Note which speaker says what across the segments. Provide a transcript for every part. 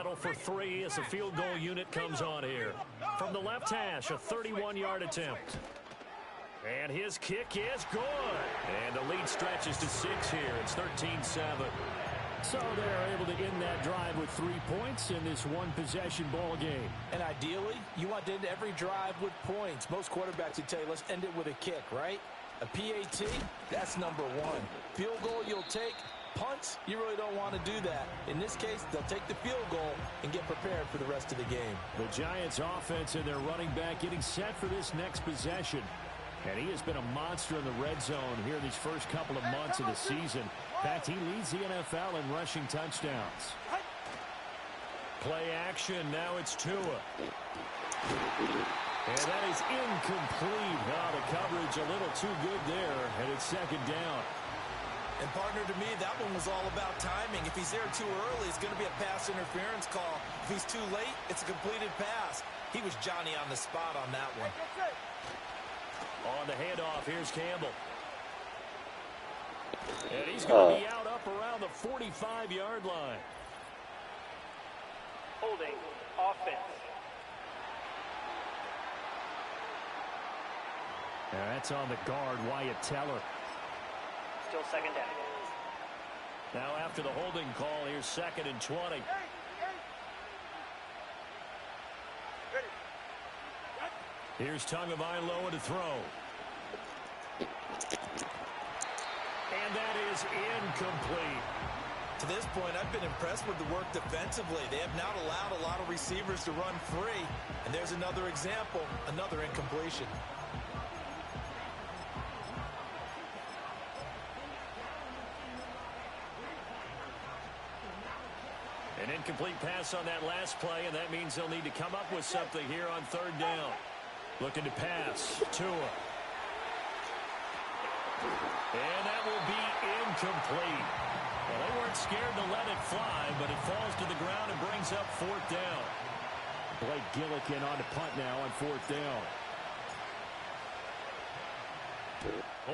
Speaker 1: settle for 3 as the field goal unit comes on here. From the left hash, a 31-yard attempt. And his kick is good. And the lead stretches to 6 here. It's 13-7.
Speaker 2: So they're able to end that drive with 3 points in this one-possession ball game.
Speaker 3: And ideally, you want to end every drive with points. Most quarterbacks would tell you, let's end it with a kick, right? A PAT, that's number 1. Field goal you'll take. Punts, you really don't want to do that. In this case, they'll take the field goal and get prepared for the rest of the game.
Speaker 2: The Giants offense and their running back getting set for this next possession. And he has been a monster in the red zone here these first couple of months of the season. In fact, he leads the NFL in rushing touchdowns.
Speaker 1: Play action. Now it's Tua. And that is incomplete. Now the coverage a little too good there, and it's second down.
Speaker 3: And partner, to me, that one was all about timing. If he's there too early, it's going to be a pass interference call. If he's too late, it's a completed pass. He was Johnny on the spot on that one.
Speaker 1: On the handoff, here's Campbell. And he's going to be out up around the 45-yard line.
Speaker 4: Holding offense.
Speaker 2: Now that's on the guard, Wyatt Teller.
Speaker 4: Still second down.
Speaker 1: Now after the holding call, here's 2nd and 20. Here's Tagovailoa to throw. And that is incomplete.
Speaker 3: To this point, I've been impressed with the work defensively. They have not allowed a lot of receivers to run free. And there's another example, another incompletion.
Speaker 1: An incomplete pass on that last play, and that means they'll need to come up with something here on 3rd down. Looking to pass. Tua. And that will be incomplete. Well, they weren't scared to let it fly, but it falls to the ground and brings up 4th down.
Speaker 2: Blake Gillikin on to punt now on 4th down.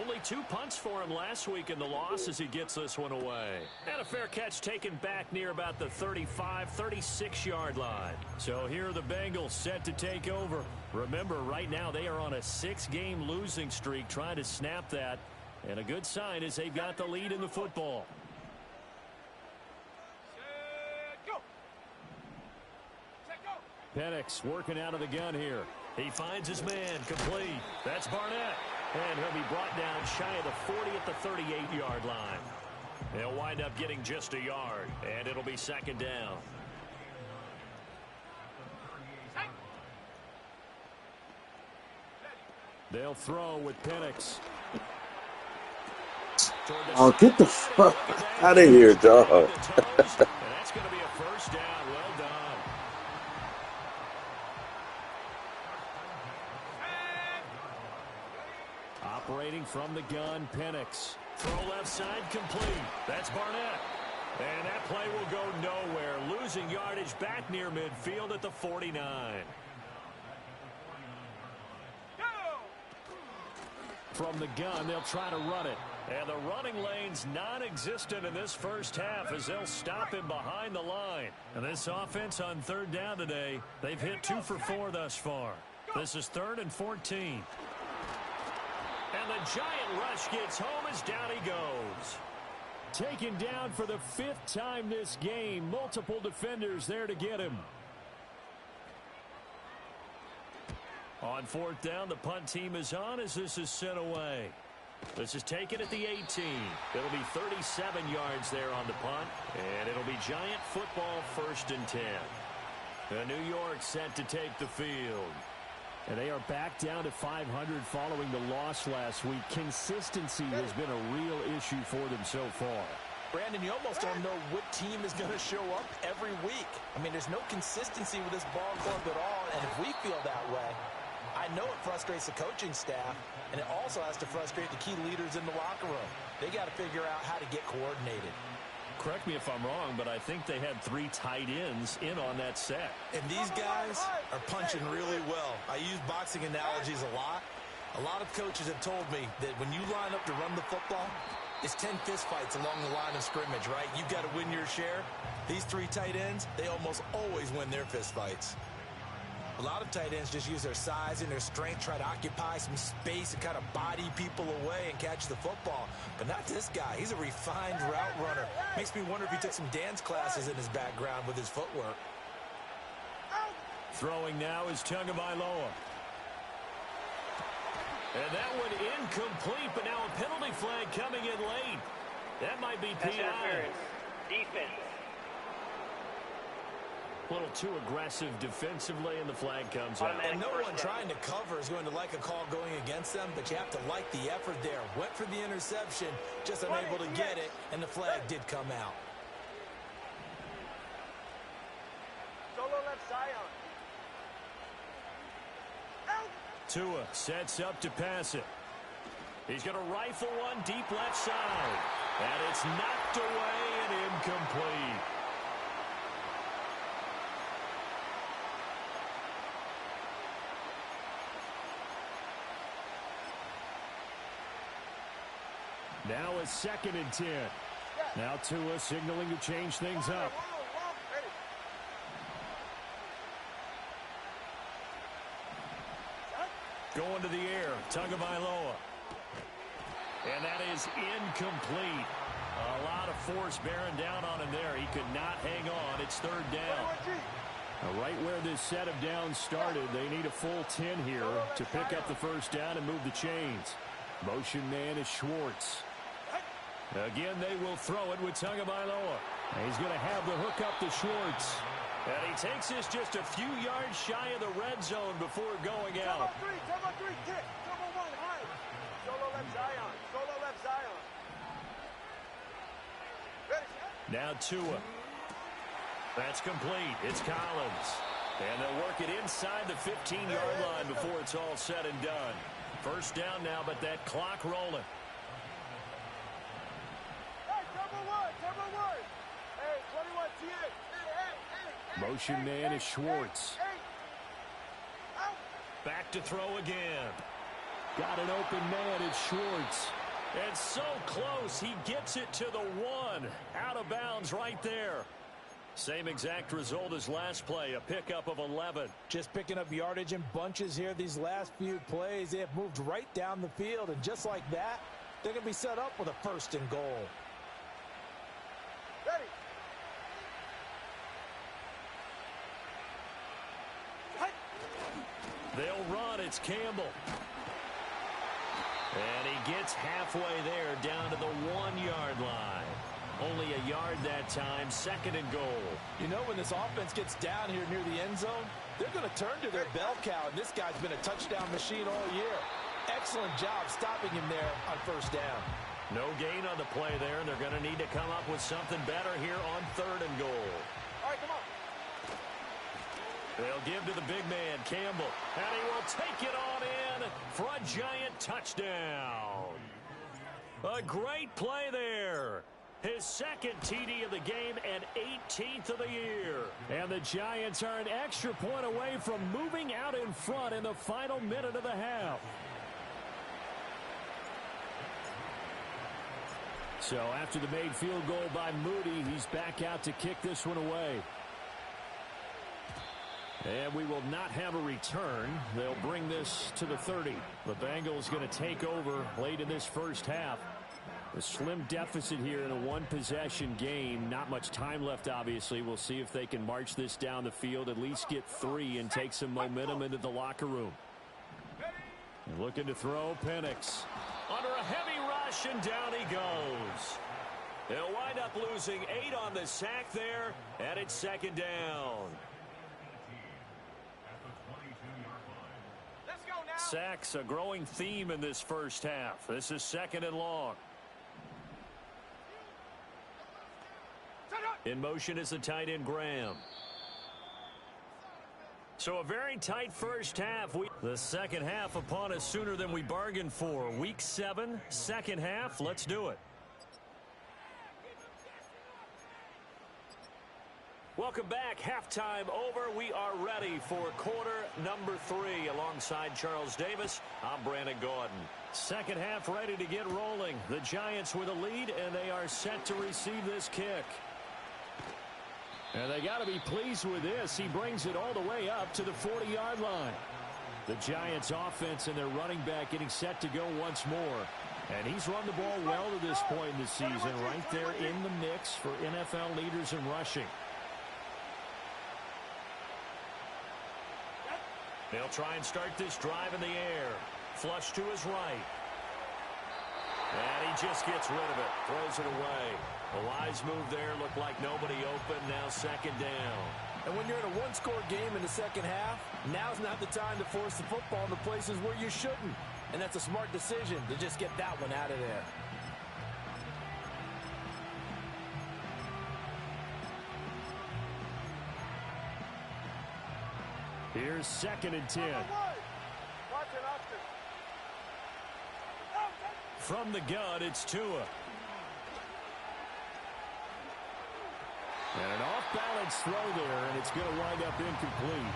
Speaker 1: Only 2 punts for him last week in the loss as he gets this one away. And a fair catch taken back near about the 35, 36-yard line. So here are the Bengals set to take over. Remember, right now they are on a 6-game losing streak, trying to snap that. And a good sign is they've got the lead in the football.
Speaker 2: Penix working out of the gun here.
Speaker 1: He finds his man, complete. That's Barnett. And he'll be brought down shy of the 40 at the 38-yard line. They'll wind up getting just a yard, and it'll be 2nd down.
Speaker 2: They'll throw with Penix.
Speaker 5: Oh, get the fuck out of here, dog.
Speaker 1: And that's going to be a 1st down. Well done.
Speaker 2: Operating from the gun, Penix.
Speaker 1: Throw left side complete. That's Barnett. And that play will go nowhere. Losing yardage back near midfield at the 49.
Speaker 2: From the gun, they'll try to run it.
Speaker 1: And the running lane's non-existent in this first half as they'll stop him behind the line. And this offense on 3rd down today, they've hit 2 for 4 thus far. This is 3rd and 14. And the giant rush gets home as down he goes.
Speaker 2: Taken down for the 5th time this game. Multiple defenders there to get him.
Speaker 1: On 4th down, the punt team is on as this is sent away. This is taken at the 18. It'll be 37 yards there on the punt, and it'll be Giant football 1st and 10. New York set to take the field.
Speaker 2: And they are back down to 500 following the loss last week. Consistency has been a real issue for them so far.
Speaker 3: Brandon, you almost don't know what team is going to show up every week. I mean, there's no consistency with this ball club at all, and if we feel that way, I know it frustrates the coaching staff, and it also has to frustrate the key leaders in the locker room. They got to figure out how to get coordinated.
Speaker 1: Correct me if I'm wrong, but I think they had 3 tight ends in on that set.
Speaker 3: And these guys are punching really well. I use boxing analogies a lot. A lot of coaches have told me that when you line up to run the football, It's 10 fistfights along the line of scrimmage, right? You've got to win your share. These three tight ends, they almost always win their fistfights. A lot of tight ends just use their size and their strength, try to occupy some space and kind of body people away and catch the football. But not this guy. He's a refined route runner. Makes me wonder if he took some dance classes in his background with his footwork.
Speaker 2: Throwing now is Tagovailoa.
Speaker 1: And that one incomplete, but now a penalty flag coming in late. That might be
Speaker 4: Pass
Speaker 1: PI.
Speaker 4: interference. Defense.
Speaker 1: A little too aggressive defensively, and the flag comes out.
Speaker 3: And no one trying to cover is going to like a call going against them, but you have to like the effort there. Went for the interception, just unable to get it, and the flag did come out.
Speaker 4: Solo left Zion.
Speaker 1: Tua sets up to pass it. He's going to rifle one deep left side. And it's knocked away and incomplete.
Speaker 2: Now a 2nd and 10. Now Tua signaling to change things up.
Speaker 1: Going to the air, Tagovailoa. And that is incomplete. A lot of force bearing down on him there. He could not hang on. It's 3rd down.
Speaker 2: Now, right where this set of downs started, they need a full 10 here to pick up the 1st down and move the chains. Motion man is Schwartz.
Speaker 1: Again, they will throw it with Tagovailoa.
Speaker 2: He's going to have the hook up to Schwartz.
Speaker 1: And he takes this just a few yards shy of the red zone before going out.
Speaker 4: Turbo 3, kick. Turbo 1, high. Solo left Zion. Solo left Zion.
Speaker 1: Now Tua. That's complete. It's Collins. And they'll work it inside the 15-yard line before it's all said and done. 1st down now, but that clock rolling.
Speaker 4: Hey, Turbo 1, Turbo 1. Hey, 21 TA.
Speaker 2: Motion man is Schwartz.
Speaker 1: Back to throw again.
Speaker 2: Got an open man. It's Schwartz.
Speaker 1: And so close, he gets it to the 1. Out of bounds right there. Same exact result as last play, a pickup of 11.
Speaker 3: Just picking up yardage in bunches here these last few plays. They have moved right down the field, and just like that, they're going to be set up with a 1st and goal.
Speaker 4: Ready.
Speaker 1: They'll run. It's Campbell. And he gets halfway there down to the 1-yard line. Only a yard that time, 2nd and goal.
Speaker 3: You know, when this offense gets down here near the end zone, they're going to turn to their bell cow, and this guy's been a touchdown machine all year. Excellent job stopping him there on 1st down.
Speaker 1: No gain on the play there, and they're going to need to come up with something better here on 3rd and goal.
Speaker 4: All right, come on.
Speaker 1: They'll give to the big man, Campbell, and he will take it on in for a giant touchdown. A great play there. His 2nd TD of the game and 18th of the year.
Speaker 2: And the Giants are an extra point away from moving out in front in the final minute of the half. So after the made field goal by Moody, he's back out to kick this one away. And we will not have a return. They'll bring this to the 30. The Bengals going to take over late in this 1st half. A slim deficit here in a 1-possession game. Not much time left, obviously. We'll see if they can march this down the field, at least get 3 and take some momentum into the locker room. Looking to throw, Penix.
Speaker 1: Under a heavy rush, and down he goes. They'll wind up losing 8 on the sack there, and it's 2nd down.
Speaker 4: Let's go now.
Speaker 1: Sacks, a growing theme in this 1st half. This is 2nd and long. In motion is the tight end, Graham. So a very tight 1st half. The 2nd half upon us sooner than we bargained for. Week 7, 2nd half. Let's do it. Welcome back. Halftime over. We are ready for quarter number 3. Alongside Charles Davis, I'm Brandon Gordon. Second half ready to get rolling. The Giants with a lead, and they are set to receive this kick. And they got to be pleased with this. He brings it all the way up to the 40-yard line. The Giants offense and their running back getting set to go once more. And he's run the ball well to this point in the season, right there in the mix for NFL leaders in rushing. They'll try and start this drive in the air. Flush to his right. And he just gets rid of it. Throws it away. A wise move there. Looked like nobody open. Now second down.
Speaker 3: And when you're in a one-score game in the second half, now's not the time to force the football in the places where you shouldn't. And that's a smart decision to just get that one out of there.
Speaker 2: Here's 2nd and 10.
Speaker 1: From the gun, it's Tua.
Speaker 2: And an off-balance throw there, and it's going to wind up incomplete.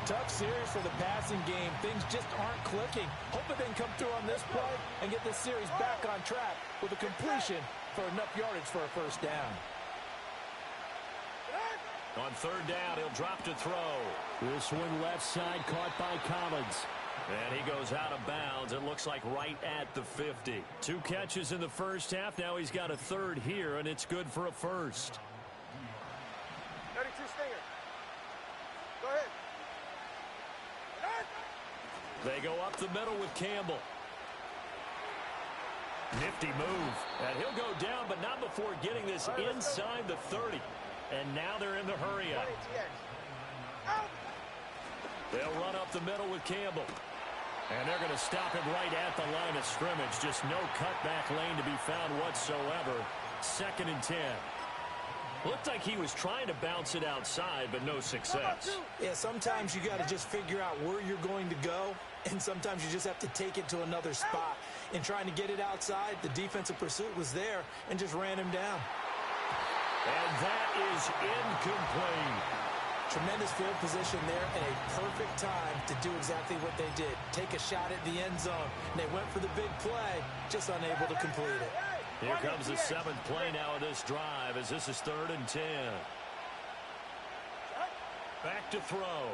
Speaker 3: Tough series for the passing game. Things just aren't clicking. Hope they can come through on this play and get this series back on track with a completion for enough yardage for a first down.
Speaker 1: On third down, he'll drop to throw.
Speaker 2: This one left side caught by Collins.
Speaker 1: And he goes out of bounds. It looks like right at the 50. 2 catches in the first half. Now he's got a third here, and it's good for a first.
Speaker 4: 32 Stinger. Go ahead.
Speaker 1: They go up the middle with Campbell. Nifty move. And he'll go down, but not before getting this inside the 30. And now they're in the hurry-up. They'll run up the middle with Campbell. And they're going to stop him right at the line of scrimmage. Just no cutback lane to be found whatsoever. 2nd and 10. Looked like he was trying to bounce it outside, but no success.
Speaker 3: Yeah, sometimes you got to just figure out where you're going to go, and sometimes you just have to take it to another spot. In trying to get it outside, the defensive pursuit was there and just ran him down.
Speaker 1: And that is incomplete.
Speaker 3: Tremendous field position there and a perfect time to do exactly what they did. Take a shot at the end zone. And they went for the big play, just unable to complete it.
Speaker 1: Here comes the 7th play now of this drive as this is 3rd and 10. Back to throw.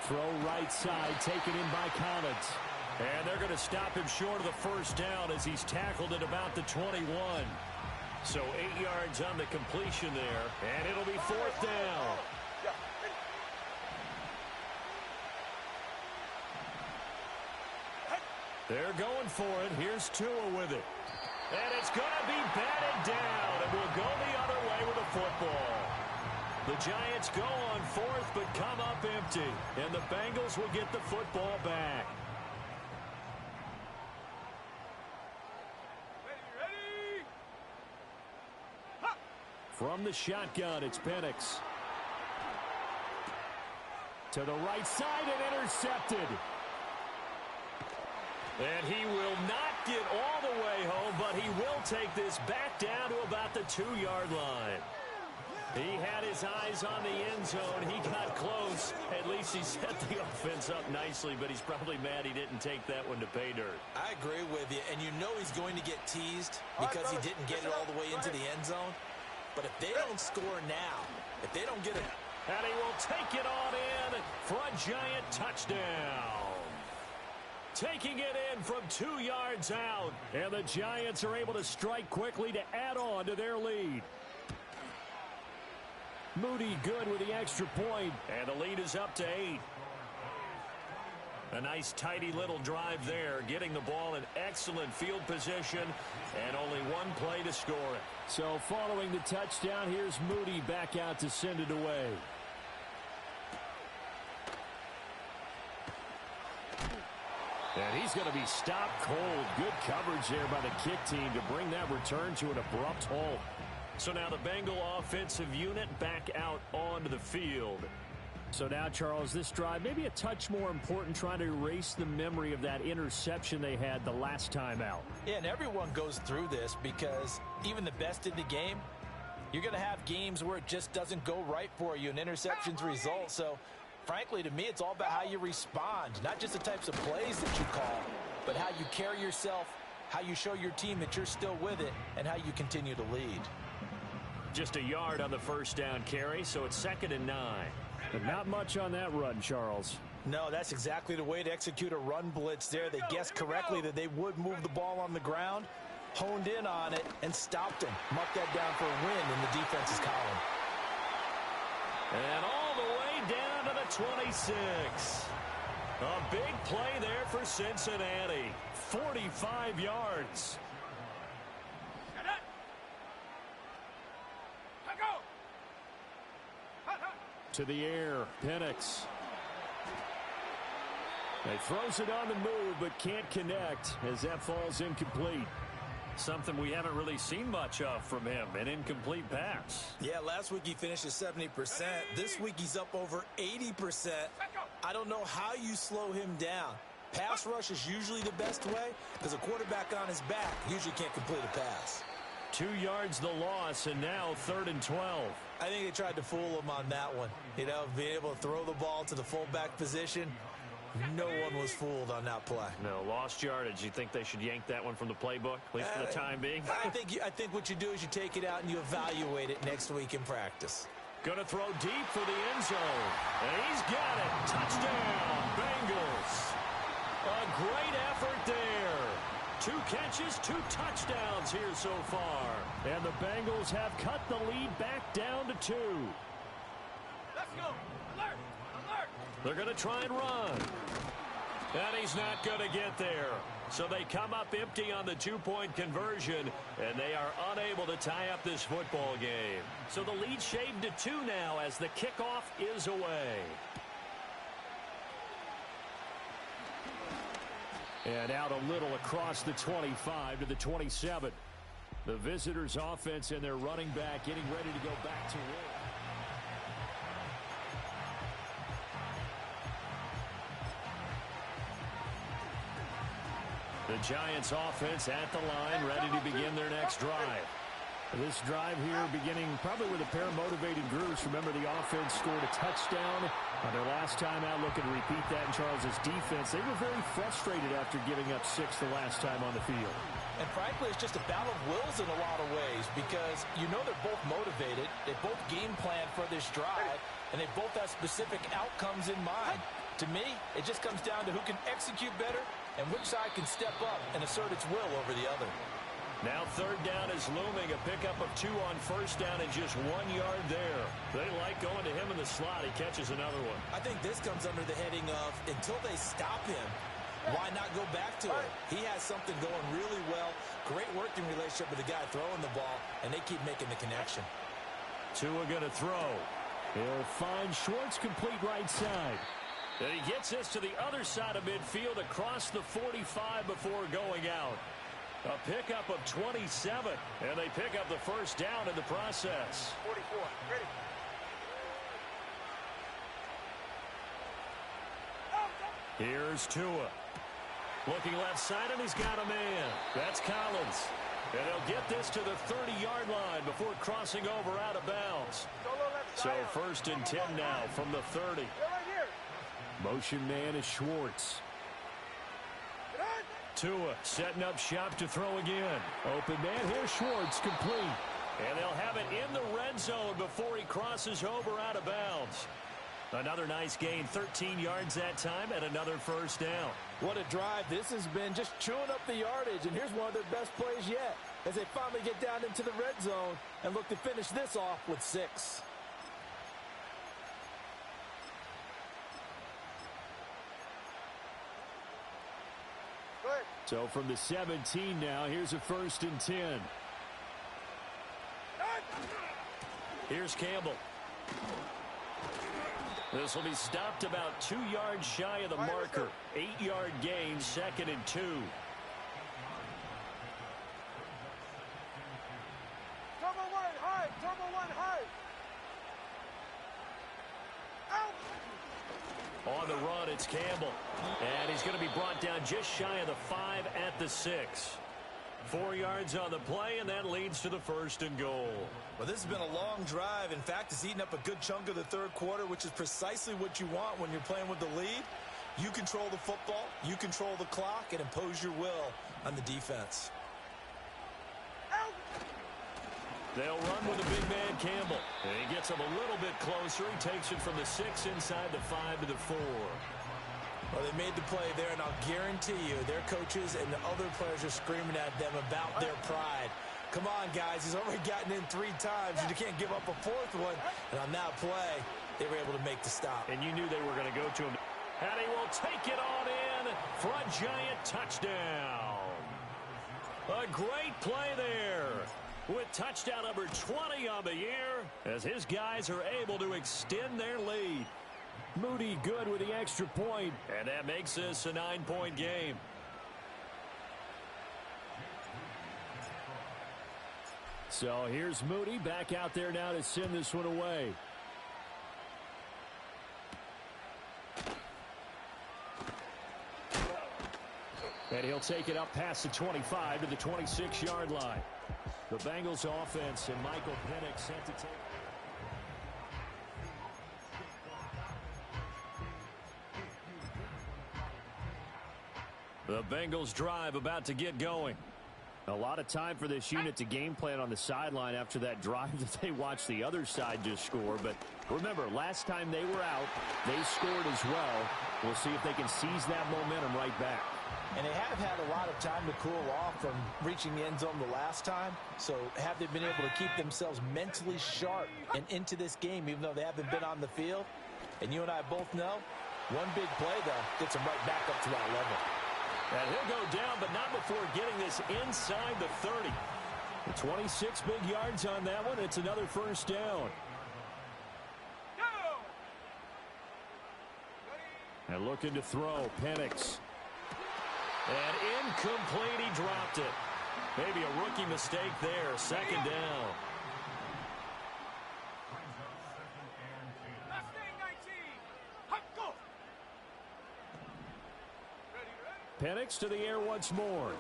Speaker 2: Throw right side, taken in by Collins.
Speaker 1: And they're going to stop him short of the first down as he's tackled at about the 21. So 8 yards on the completion there, and it'll be 4th down. They're going for it. Here's Tua with it. And it's going to be batted down, and we'll go the other way with the football. The Giants go on 4th, but come up empty, and the Bengals will get the football back.
Speaker 4: Ready?
Speaker 2: From the shotgun, it's Penix. To the right side and intercepted.
Speaker 1: And he will not get all the way home, but he will take this back down to about the 2-yard line. He had his eyes on the end zone. He got close. At least he set the offense up nicely, but he's probably mad he didn't take that one to pay dirt.
Speaker 3: I agree with you, and you know he's going to get teased because he didn't get it all the way into the end zone. But if they don't score now, if they don't get it...
Speaker 1: And he will take it on in for a Giant touchdown. Taking it in from 2 yards out.
Speaker 2: And the Giants are able to strike quickly to add on to their lead. Moody good with the extra point.
Speaker 1: And the lead is up to 8. A nice tidy little drive there, getting the ball in excellent field position, and only one play to score it.
Speaker 2: So following the touchdown, here's Moody back out to send it away. And he's going to be stopped cold. Good coverage there by the kick team to bring that return to an abrupt halt.
Speaker 1: So now the Bengal offensive unit back out onto the field.
Speaker 2: So now, Charles, this drive maybe a touch more important, trying to erase the memory of that interception they had the last time out.
Speaker 3: Yeah, and everyone goes through this because even the best in the game, You're going to have games where it just doesn't go right for you and interceptions result. So, frankly, to me, it's all about how you respond, not just the types of plays that you call, but how you carry yourself, how you show your team that you're still with it, and how you continue to lead.
Speaker 1: Just a yard on the first down carry, so it's 2nd and 9.
Speaker 2: But not much on that run, Charles.
Speaker 3: No, that's exactly the way to execute a run blitz there. They guessed correctly that they would move the ball on the ground, honed in on it, and stopped him. Mark that down for a win in the defense's column.
Speaker 1: And all the way down to the 26. A big play there for Cincinnati. 45 yards.
Speaker 2: To the air, Penix. He throws it on the move, but can't connect as that falls incomplete.
Speaker 1: Something we haven't really seen much of from him, an incomplete pass.
Speaker 3: Yeah, last week he finished at 70%. This week he's up over 80%. I don't know how you slow him down. Pass rush is usually the best way because a quarterback on his back usually can't complete a pass.
Speaker 1: 2 yards the loss, and now 3rd and 12.
Speaker 3: I think they tried to fool him on that one. You know, being able to throw the ball to the fullback position. No one was fooled on that play.
Speaker 1: No, lost yardage. You think they should yank that one from the playbook, at least for the time being?
Speaker 3: I think what you do is you take it out and you evaluate it next week in practice.
Speaker 1: Going to throw deep for the end zone. And he's got it. Touchdown, Bengals. A great effort there. 2 catches, 2 touchdowns here so far.
Speaker 2: And the Bengals have cut the lead back down to 2.
Speaker 4: Let's go. Alert. Alert.
Speaker 1: They're going to try and run. And he's not going to get there. So they come up empty on the 2-point conversion, and they are unable to tie up this football game. So the lead shaved to 2 now as the kickoff is away.
Speaker 2: And out a little across the 25 to the 27. The visitors' offense and their running back getting ready to go back to work.
Speaker 1: The Giants offense at the line, ready to begin their next drive.
Speaker 2: This drive here beginning probably with a pair of motivated groups. Remember, the offense scored a touchdown on their last time out. Looking to repeat that in Charles's defense. They were very frustrated after giving up 6 the last time on the field.
Speaker 3: And frankly, it's just a battle of wills in a lot of ways because you know they're both motivated. They both game plan for this drive, and they both have specific outcomes in mind. To me, it just comes down to who can execute better and which side can step up and assert its will over the other.
Speaker 1: Now 3rd down is looming. A pickup of 2 on 1st down and just 1 yard there. They like going to him in the slot. He catches another one.
Speaker 3: I think this comes under the heading of until they stop him, why not go back to it? He has something going really well. Great working relationship with the guy throwing the ball, and they keep making the connection.
Speaker 1: Tua going to throw.
Speaker 2: He'll find Schwartz complete right side.
Speaker 1: And he gets this to the other side of midfield across the 45 before going out. A pickup of 27, and they pick up the 1st down in the process.
Speaker 4: 44, ready.
Speaker 1: Here's Tua. Looking left side, and he's got a man. That's Collins. And he'll get this to the 30-yard line before crossing over out of bounds. So 1st and 10 now from the 30.
Speaker 2: Motion man is Schwartz.
Speaker 1: Tua setting up shop to throw again.
Speaker 2: Open man here, Schwartz, complete.
Speaker 1: And they'll have it in the red zone before he crosses over out of bounds. Another nice gain, 13 yards that time, and another 1st down.
Speaker 3: What a drive this has been, just chewing up the yardage, and here's one of their best plays yet as they finally get down into the red zone and look to finish this off with 6.
Speaker 2: So from the 17 now, here's a 1st and 10.
Speaker 1: Here's Campbell. This will be stopped about 2 yards shy of the marker. 8-yard gain, 2nd and 2.
Speaker 4: Turbo 1 high, turbo 1 high.
Speaker 1: On the run, it's Campbell. And he's going to be brought down just shy of the 5 at the 6. 4 yards on the play, and that leads to the 1st and goal.
Speaker 3: Well, this has been a long drive. In fact, it's eaten up a good chunk of the third quarter, which is precisely what you want when you're playing with the lead. You control the football, you control the clock, and impose your will on the defense.
Speaker 1: They'll run with the big man, Campbell. And he gets him a little bit closer. He takes it from the 6 inside the 5 to the 4.
Speaker 3: Well, they made the play there, and I'll guarantee you their coaches and the other players are screaming at them about their pride. Come on, guys. He's already gotten in 3 times, and you can't give up a 4th one. And on that play, they were able to make the stop.
Speaker 1: And you knew they were going to go to him. And he will take it on in for a giant touchdown. A great play there, with touchdown number 20 on the year, as his guys are able to extend their lead.
Speaker 2: Moody good with the extra point.
Speaker 1: And that makes this a 9-point game.
Speaker 2: So here's Moody back out there now to send this one away. And he'll take it up past the 25 to the 26-yard line. The Bengals offense and Michael Penix sent to take.
Speaker 1: The Bengals drive about to get going.
Speaker 2: A lot of time for this unit to game plan on the sideline after that drive that they watched the other side just score. But remember, last time they were out, they scored as well. We'll see if they can seize that momentum right back.
Speaker 3: And they have had a lot of time to cool off from reaching the end zone the last time. So have they been able to keep themselves mentally sharp and into this game, even though they haven't been on the field? And you and I both know, one big play, though, gets them right back up to that level.
Speaker 1: And he'll go down, but not before getting this inside the 30.
Speaker 2: 26 big yards on that one. It's another 1st down. And looking to throw, Penix.
Speaker 1: And incomplete, he dropped it. Maybe a rookie mistake there, 2nd down.
Speaker 2: Penix to the air once more.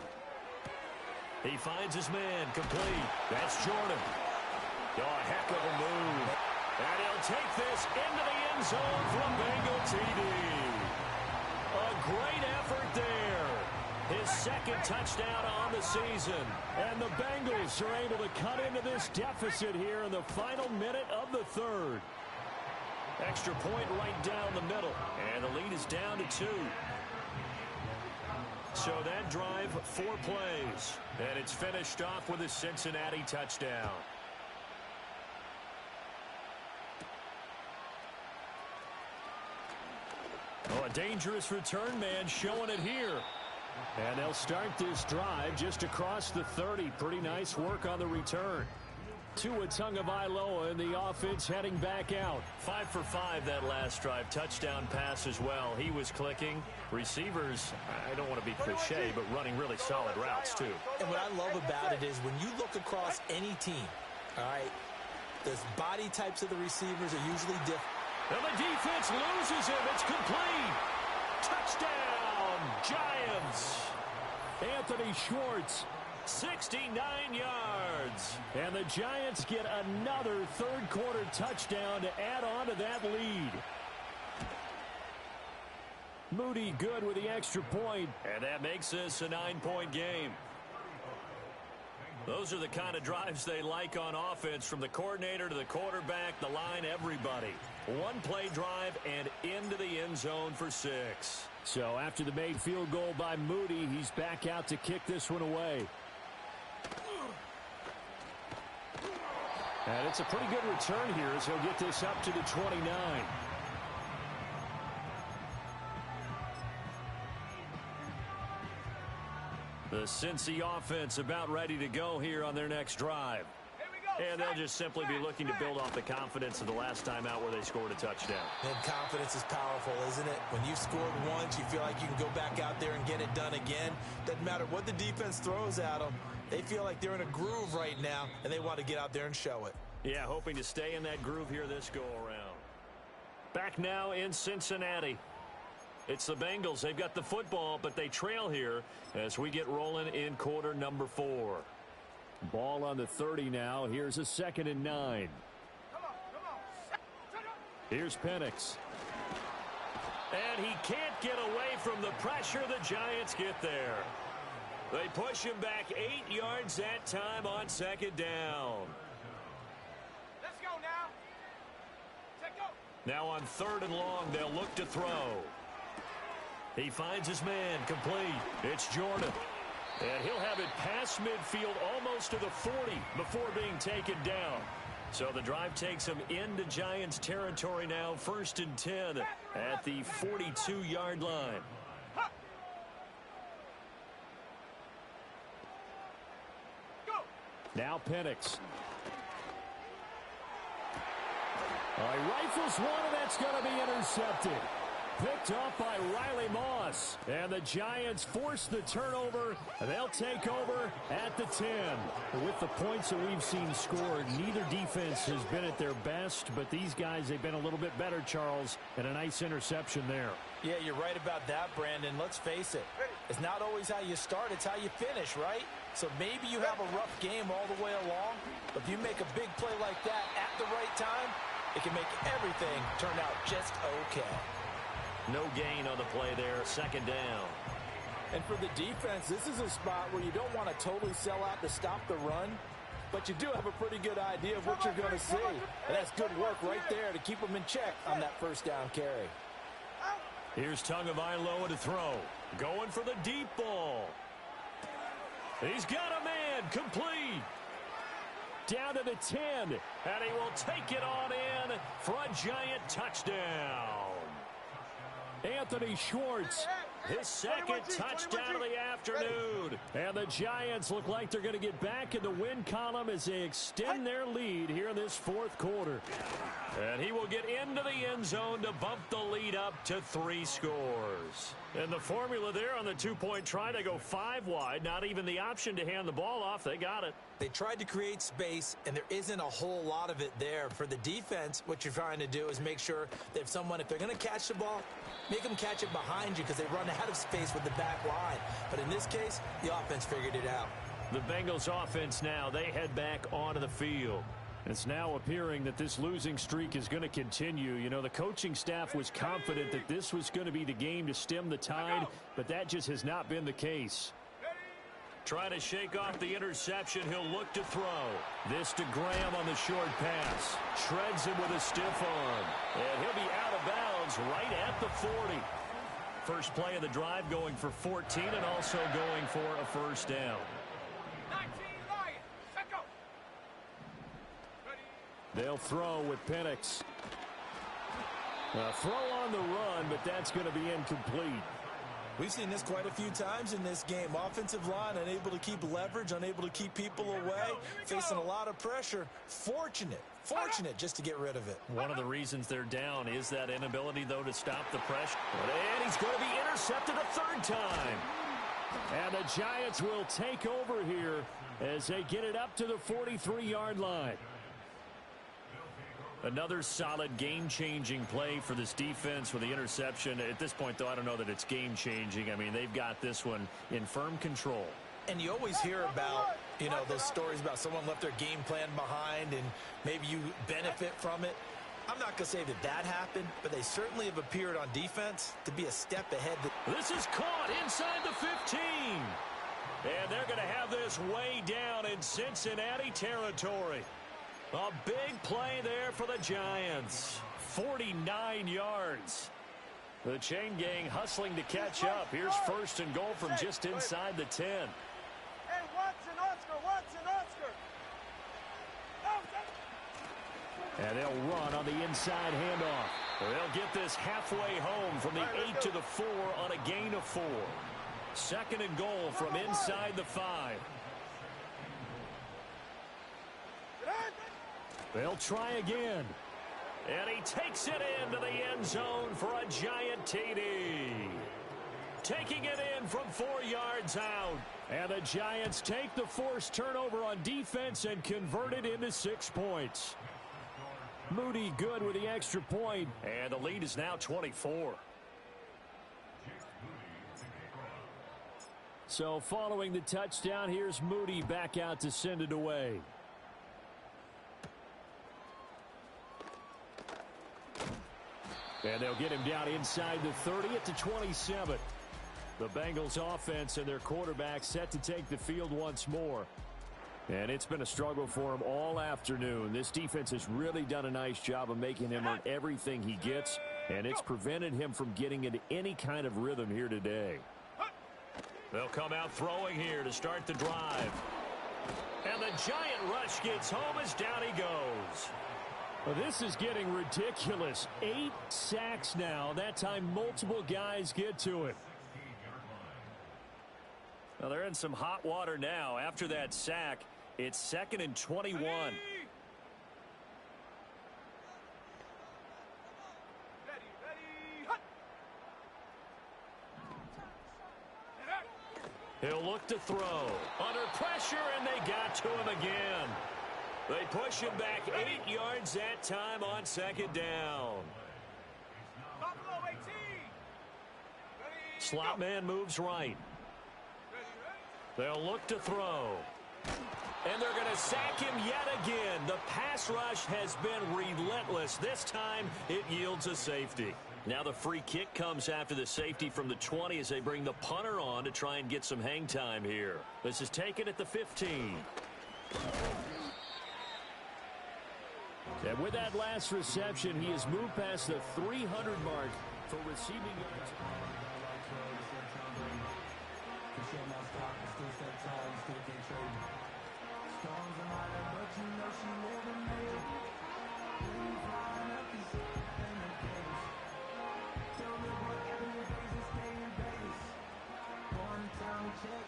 Speaker 1: He finds his man, complete. That's Jordan. Oh, a heck of a move. And he'll take this into the end zone for a Bengal TD. A great effort there. His 2nd touchdown on the season.
Speaker 2: And the Bengals are able to cut into this deficit here in the final minute of the 3rd.
Speaker 1: Extra point right down the middle. And the lead is down to 2. So that drive, 4 plays. And it's finished off with a Cincinnati touchdown. Oh, a dangerous return man showing it here.
Speaker 2: And they'll start this drive just across the 30. Pretty nice work on the return. Tua Tagovailoa in the offense heading back out.
Speaker 1: 5 for 5 that last drive. Touchdown pass as well. He was clicking. Receivers, I don't want to be cliche, but running really solid routes too.
Speaker 3: And what I love about it is when you look across any team, all right, the body types of the receivers are usually different.
Speaker 1: And the defense loses him. It's complete. Touchdown, Giants.
Speaker 2: Anthony Schwartz.
Speaker 1: 69 yards.
Speaker 2: And the Giants get another 3rd quarter touchdown to add on to that lead. Moody good with the extra point.
Speaker 1: And that makes this a 9-point game. Those are the kind of drives they like on offense, from the coordinator to the quarterback, the line, everybody. 1-play drive and into the end zone for 6.
Speaker 2: So after the made field goal by Moody, he's back out to kick this one away. And it's a pretty good return here as he'll get this up to the 29.
Speaker 1: The Cincy offense about ready to go here on their next drive. And they'll just simply be looking to build off the confidence of the last time out where they scored a touchdown.
Speaker 3: And confidence is powerful, isn't it? When you've scored once, you feel like you can go back out there and get it done again. Doesn't matter what the defense throws at them. They feel like they're in a groove right now, and they want to get out there and show it.
Speaker 1: Yeah, hoping to stay in that groove here this go-around. Back now in Cincinnati. It's the Bengals. They've got the football, but they trail here as we get rolling in quarter number 4.
Speaker 2: Ball on the 30 now. Here's a 2nd and 9. Here's Penix.
Speaker 1: And he can't get away from the pressure. The Giants get there. They push him back 8 yards that time on 2nd down.
Speaker 4: Let's go now. Take go.
Speaker 1: Now on 3rd and long, they'll look to throw. He finds his man complete. It's Jordan. And he'll have it past midfield almost to the 40 before being taken down. So the drive takes him into Giants territory now. 1st and 10 at the 42-yard line.
Speaker 2: Now Penix. He rifles one, and that's going to be intercepted. Picked off by Riley Moss. And the Giants force the turnover. They'll take over at the 10. With the points that we've seen scored, neither defense has been at their best, but these guys, they've been a little bit better, Charles, and a nice interception there.
Speaker 3: Yeah, you're right about that, Brandon. Let's face it. It's not always how you start, it's how you finish, right? So maybe you have a rough game all the way along, but if you make a big play like that at the right time, it can make everything turn out just okay.
Speaker 1: No gain on the play there. 2nd down.
Speaker 3: And for the defense, this is a spot where you don't want to totally sell out to stop the run, but you do have a pretty good idea of what you're going to see. And that's good work right there to keep them in check on that 1st down carry.
Speaker 1: Here's Tagovailoa to throw. Going for the deep ball. He's got a man complete. Down to the 10. And he will take it on in for a Giant touchdown.
Speaker 2: Anthony Schwartz.
Speaker 1: His 2nd touchdown of the afternoon.
Speaker 2: And the Giants look like they're going to get back in the win column as they extend their lead here in this 4th quarter.
Speaker 1: And he will get into the end zone to bump the lead up to 3 scores. And the formula there on the 2-point try to go 5 wide. Not even the option to hand the ball off. They got it.
Speaker 3: They tried to create space, and there isn't a whole lot of it there. For the defense, what you're trying to do is make sure that if they're going to catch the ball, make them catch it behind you because they run out of space with the back line. But in this case, the offense figured it out.
Speaker 1: The Bengals offense now, they head back onto the field.
Speaker 2: It's now appearing that this losing streak is going to continue. You know, the coaching staff was confident that this was going to be the game to stem the tide, but that just has not been the case.
Speaker 1: Trying to shake off the interception. He'll look to throw. This to Graham on the short pass. Shreds him with a stiff arm. And he'll be out of bounds right at the 40. First play of the drive going for 14 and also going for a 1st down.
Speaker 4: 19 Lions. Set go.
Speaker 2: They'll throw with Penix. A throw on the run, but that's going to be incomplete.
Speaker 3: We've seen this quite a few times in this game. Offensive line unable to keep leverage, unable to keep people away, facing a lot of pressure. Fortunate just to get rid of it.
Speaker 1: One of the reasons they're down is that inability, though, to stop the pressure. And he's going to be intercepted a 3rd time.
Speaker 2: And the Giants will take over here as they get it up to the 43-yard line.
Speaker 1: Another solid game-changing play for this defense with the interception. At this point, though, I don't know that it's game-changing. I mean, they've got this one in firm control.
Speaker 3: And you always hear about, those stories about someone left their game plan behind and maybe you benefit from it. I'm not going to say that happened, but they certainly have appeared on defense to be a step ahead.
Speaker 1: This is caught inside the 15. And they're going to have this way down in Cincinnati territory. A big play there for the Giants. 49 yards. The chain gang hustling to catch up. Here's 1st and goal from just inside the 10.
Speaker 4: Hey, Watson, Oscar.
Speaker 2: And they'll run on the inside handoff.
Speaker 1: They'll get this halfway home from the 8 to the 4 on a gain of 4. 2nd and goal from inside the 5.
Speaker 2: They'll try again.
Speaker 1: And he takes it into the end zone for a Giant TD. Taking it in from 4 yards out.
Speaker 2: And the Giants take the forced turnover on defense and convert it into 6 points. Moody good with the extra point.
Speaker 1: And the lead is now 24.
Speaker 2: So following the touchdown, here's Moody back out to send it away. And they'll get him down inside the 30 at the 27. The Bengals offense and their quarterback set to take the field once more. And it's been a struggle for him all afternoon. This defense has really done a nice job of making him earn everything he gets, and it's prevented him from getting into any kind of rhythm here today.
Speaker 1: They'll come out throwing here to start the drive. And the giant rush gets home as down he goes.
Speaker 2: Well, this is getting ridiculous. 8 sacks now. That time multiple guys get to it.
Speaker 1: Well, they're in some hot water now. After that sack, it's 2nd and 21. He'll look to throw. Under pressure, and they got to him again. They push him back 8 yards that time on 2nd down. Slot man moves right. They'll look to throw. And they're going to sack him yet again. The pass rush has been relentless. This time, it yields a safety. Now the free kick comes after the safety from the 20 as they bring the punter on to try and get some hang time here. This is taken at the 15.
Speaker 2: And with that last reception, he has moved past the 300 mark for receiving yards.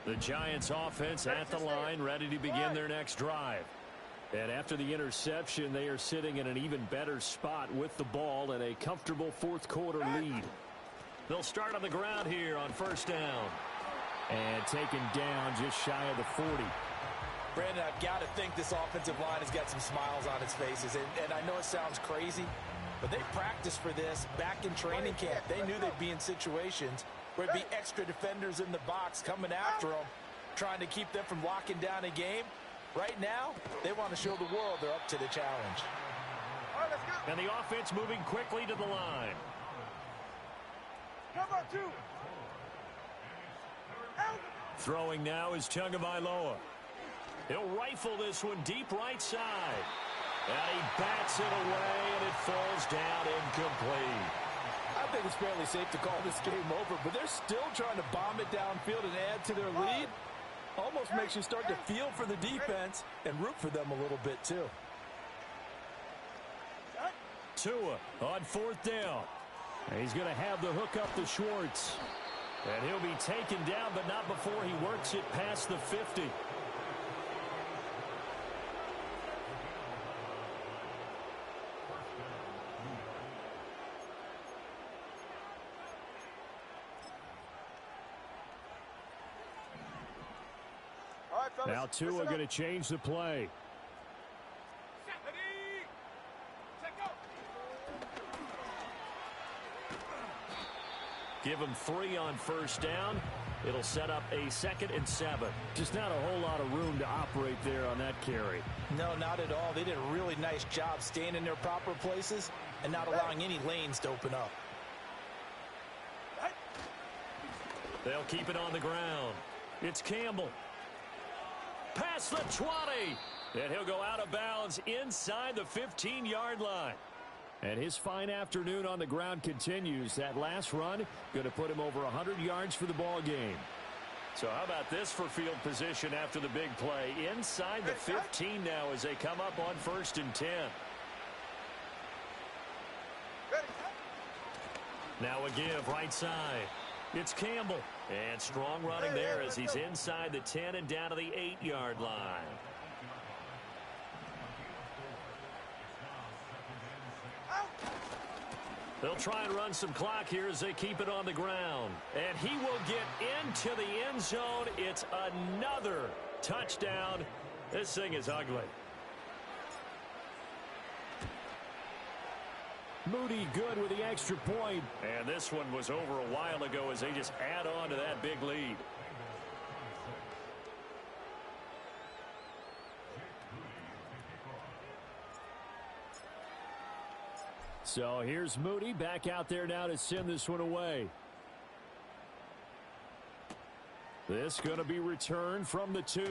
Speaker 2: The Giants offense at the line, ready to begin their next drive. And after the interception, they are sitting in an even better spot with the ball and a comfortable fourth-quarter lead.
Speaker 1: They'll start on the ground here on 1st down.
Speaker 2: And taken down just shy of the 40.
Speaker 3: Brandon, I've got to think this offensive line has got some smiles on its faces. And I know it sounds crazy, but they practiced for this back in training camp. They knew they'd be in situations where there'd be extra defenders in the box coming after them, trying to keep them from locking down a game. Right now, they want to show the world they're up to the challenge.
Speaker 1: And the offense moving quickly to the line.
Speaker 4: Cover 2.
Speaker 1: Throwing now is Tagovailoa. He'll rifle this one deep right side. And he bats it away, and it falls down incomplete.
Speaker 3: I think it's fairly safe to call this game over, but they're still trying to bomb it downfield and add to their lead. Almost makes you start to feel for the defense and root for them a little bit, too.
Speaker 1: Tua on 4th down.
Speaker 2: And he's going to have the hook up to Schwartz.
Speaker 1: And he'll be taken down, but not before he works it past the 50.
Speaker 2: Now Tua going to change the play.
Speaker 1: Give him 3 on 1st down. It'll set up a 2nd and 7.
Speaker 2: Just not a whole lot of room to operate there on that carry.
Speaker 3: No, not at all. They did a really nice job staying in their proper places and not allowing any lanes to open up.
Speaker 1: They'll keep it on the ground. It's Campbell. Past the 20. And he'll go out of bounds inside the 15-yard line.
Speaker 2: And his fine afternoon on the ground continues. That last run going to put him over 100 yards for the ball game.
Speaker 1: So how about this for field position after the big play? Inside the 15 now as they come up on 1st and 10. Now a give right side. It's Campbell. And strong running there as he's inside the 10 and down to the 8-yard line. They'll try and run some clock here as they keep it on the ground. And he will get into the end zone. It's another touchdown. This thing is ugly.
Speaker 2: Moody good with the extra point.
Speaker 1: And this one was over a while ago as they just add on to that big lead.
Speaker 2: So here's Moody back out there now to send this one away. This going to be returned from the 2.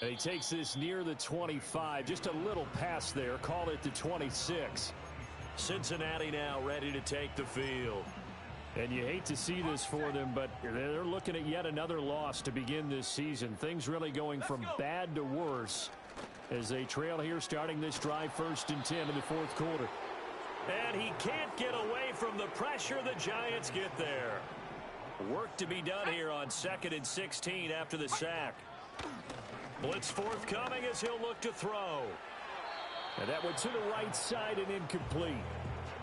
Speaker 2: And he takes this near the 25. Just a little pass there. Call it the 26.
Speaker 1: Cincinnati now ready to take the field.
Speaker 2: And you hate to see this for them, but they're looking at yet another loss to begin this season. Things really going from bad to worse as they trail here starting this drive 1st and 10 in the 4th quarter.
Speaker 1: And he can't get away from the pressure. The Giants get there. Work to be done here on 2nd and 16 after the sack. Blitz forthcoming as he'll look to throw.
Speaker 2: And that one to the right side and incomplete.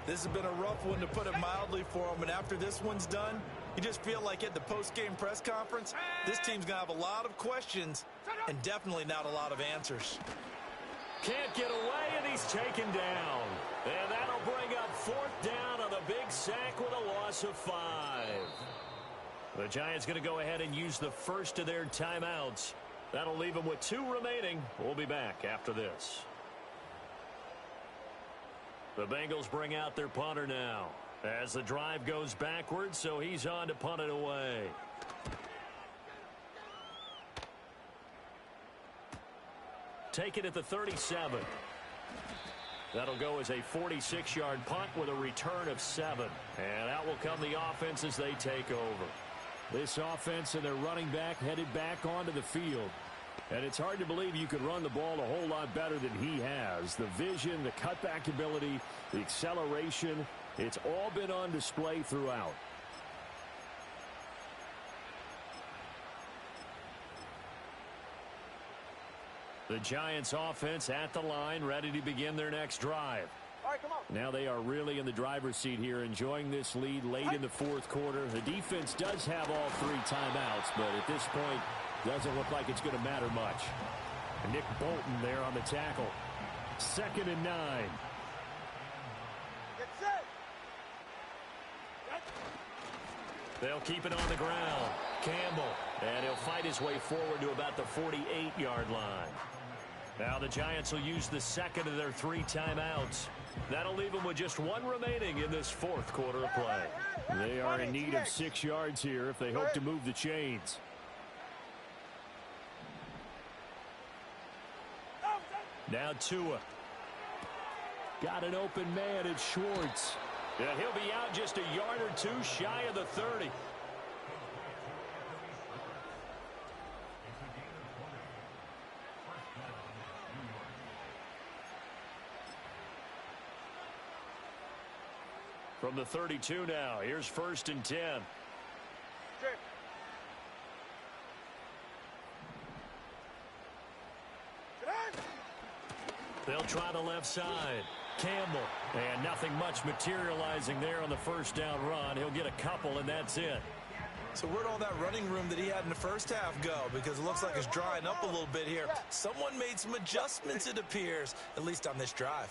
Speaker 3: This has been a rough one, to put it mildly, for him. And after this one's done, you just feel like at the post-game press conference, this team's going to have a lot of questions and definitely not a lot of answers.
Speaker 1: Can't get away, and he's taken down. And that'll bring up 4th down on the big sack with a loss of 5. The Giants going to go ahead and use the first of their timeouts. That'll leave them with 2 remaining. We'll be back after this. The Bengals bring out their punter now as the drive goes backwards, so he's on to punt it away. Take it at the 37. That'll go as a 46-yard punt with a return of 7. And out will come the offense as they take over.
Speaker 2: This offense and their running back headed back onto the field. And it's hard to believe you could run the ball a whole lot better than he has. The vision, the cutback ability, the acceleration, it's all been on display throughout.
Speaker 1: The Giants offense at the line, ready to begin their next drive.
Speaker 4: All right, come on.
Speaker 2: Now they are really in the driver's seat here, enjoying this lead late in the 4th quarter. The defense does have all 3 timeouts, but at this point, doesn't look like it's going to matter much. And Nick Bolton there on the tackle. 2nd and 9.
Speaker 4: Get set.
Speaker 1: They'll keep it on the ground. Campbell, and he'll fight his way forward to about the 48-yard line. Now the Giants will use the 2nd of their 3 timeouts. That'll leave them with just 1 remaining in this 4th quarter of play.
Speaker 2: They are in need of 6 yards here if they hope to move the chains.
Speaker 1: Now Tua.
Speaker 2: Got an open man at Schwartz.
Speaker 1: And he'll be out just a yard or 2 shy of the 30. From the 32 now, here's 1st and 10. They'll try the left side. Campbell. And nothing much materializing there on the 1st down run. He'll get a couple, and that's it.
Speaker 3: So where'd all that running room that he had in the first half go? Because it looks like it's drying up a little bit here. Someone made some adjustments, it appears, at least on this drive.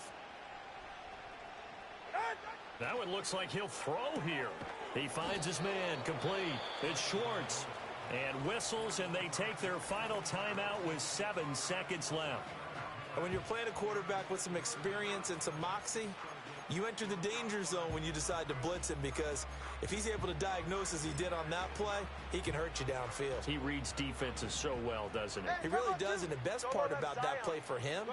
Speaker 1: Now it looks like he'll throw here. He finds his man complete. It's Schwartz. And whistles, and they take their final timeout with 7 seconds left.
Speaker 3: And when you're playing a quarterback with some experience and some moxie, you enter the danger zone when you decide to blitz him, because if he's able to diagnose as he did on that play, he can hurt you downfield.
Speaker 1: He reads defenses so well, doesn't he?
Speaker 3: He really does, and the best part about that play for him,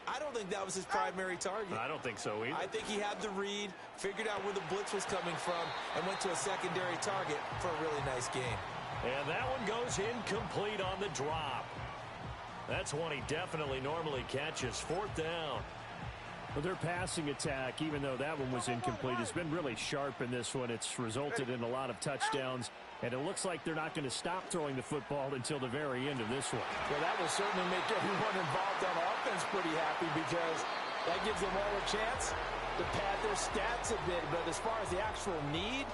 Speaker 3: I don't think that was his primary target.
Speaker 1: I don't think so either.
Speaker 3: I think he had the read, figured out where the blitz was coming from, and went to a secondary target for a really nice game.
Speaker 1: And that one goes incomplete on the drop. That's one he definitely normally catches. 4th down.
Speaker 2: Well, their passing attack, even though that one was incomplete, has been really sharp in this one. It's resulted in a lot of touchdowns, and it looks like they're not going to stop throwing the football until the very end of this one.
Speaker 6: Well, that will certainly make everyone involved on offense pretty happy, because that gives them all a chance to pad their stats a bit. But as far as the actual need,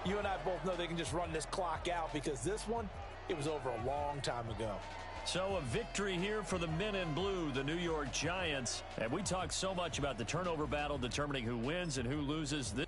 Speaker 6: you and I both know they can just run this clock out, because this one, it was over a long time ago.
Speaker 1: So a victory here for the men in blue, the New York Giants. And we talk so much about the turnover battle determining who wins and who loses. This